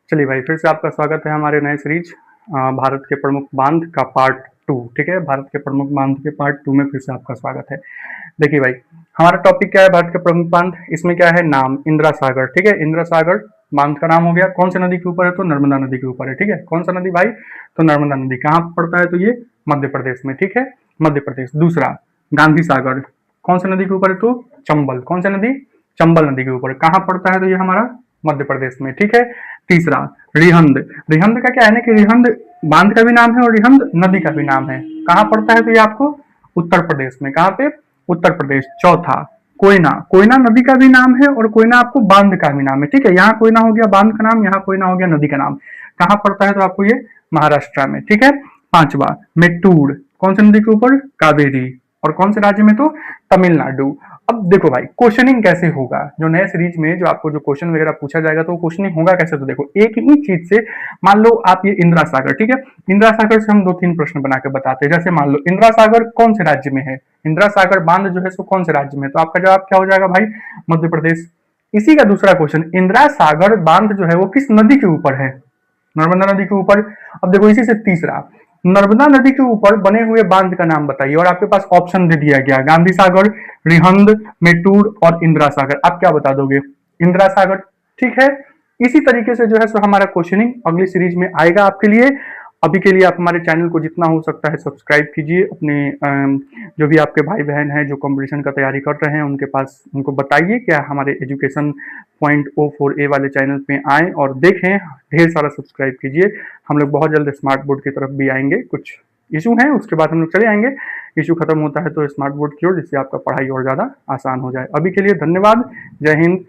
चलिए भाई, फिर से आपका स्वागत है हमारे नए सीरीज भारत के प्रमुख बांध का पार्ट 2। ठीक है, भारत के प्रमुख बांध के पार्ट 2 में फिर से आपका स्वागत है। देखिए भाई, हमारा टॉपिक क्या है? भारत के प्रमुख बांध। इसमें क्या है? नाम इंदिरा सागर। ठीक है, इंदिरा सागर बांध का नाम हो गया। कौन सी नदी के ऊपर है? तो नर्मदा नदी के ऊपर है। ठीक है, कौन सा नदी भाई? तो नर्मदा नदी। कहाँ पड़ता है? तो ये मध्य प्रदेश में। ठीक है, मध्य प्रदेश। दूसरा, गांधी सागर कौन सी नदी के ऊपर है? तो चंबल। कौन सी नदी? चंबल नदी के ऊपर। कहाँ पड़ता है? तो ये हमारा मध्य प्रदेश में। ठीक है। तीसरा, रिहंद। रिहंद का क्या है ना कि रिहंद बांध का भी नाम है और रिहंद नदी का भी नाम है। कहाँ पड़ता है? तो ये आपको उत्तर प्रदेश में। कहाँ पे? उत्तर प्रदेश। चौथा, कोयना। कोयना नदी का भी नाम है और कोयना आपको बांध का भी नाम है। ठीक है, यहाँ कोयना हो गया बांध का नाम, यहाँ कोयना हो गया नदी का नाम। कहाँ पड़ता है? तो आपको ये महाराष्ट्र में। ठीक है। पांचवा, मेट्टूर कौन सी नदी के ऊपर? कावेरी। और कौन से राज्य में? तो तमिलनाडु। अब देखो भाई, क्वेश्चनिंग कैसे होगा? जो नए सीरीज में जो आपको जो क्वेश्चन वगैरह पूछा जाएगा तो क्वेश्चनिंग होगा कैसे? तो देखो, एक ही चीज से मान लो आप ये इंदिरा सागर। ठीक है, इंदिरा सागर से हम 2-3 प्रश्न बना के बताते हैं। जैसे मान लो इंदिरा सागर कौन से राज्य में है? इंदिरा सागर बांध जो है सो कौन से राज्य में? तो आपका जवाब क्या हो जाएगा भाई? मध्य प्रदेश। इसी का दूसरा क्वेश्चन, इंदिरा सागर बांध जो है वो किस नदी के ऊपर है? नर्मदा नदी के ऊपर। अब देखो, इसी से तीसरा, नर्मदा नदी के ऊपर बने हुए बांध का नाम बताइए। और आपके पास ऑप्शन दे दिया गया, गांधी सागर, रिहंद, मेटूर और इंदिरा सागर। आप क्या बता दोगे? इंदिरा सागर। ठीक है, इसी तरीके से जो है सो हमारा क्वेश्चनिंग अगली सीरीज में आएगा आपके लिए। अभी के लिए आप हमारे चैनल को जितना हो सकता है सब्सक्राइब कीजिए। अपने जो भी आपके भाई बहन हैं जो कंपटीशन का तैयारी कर रहे हैं उनके पास उनको बताइए क्या हमारे education point o for a वाले चैनल पे आएं और देखें। ढेर सारा सब्सक्राइब कीजिए। हम लोग बहुत जल्द स्मार्ट बोर्ड की तरफ भी आएंगे। कुछ इशू है, उसके बाद हम लोग चले आएंगे। इशू खत्म होता है तो स्मार्ट बोर्ड की ओर, जिससे आपका पढ़ाई और ज़्यादा आसान हो जाए। अभी के लिए धन्यवाद। जय हिंद।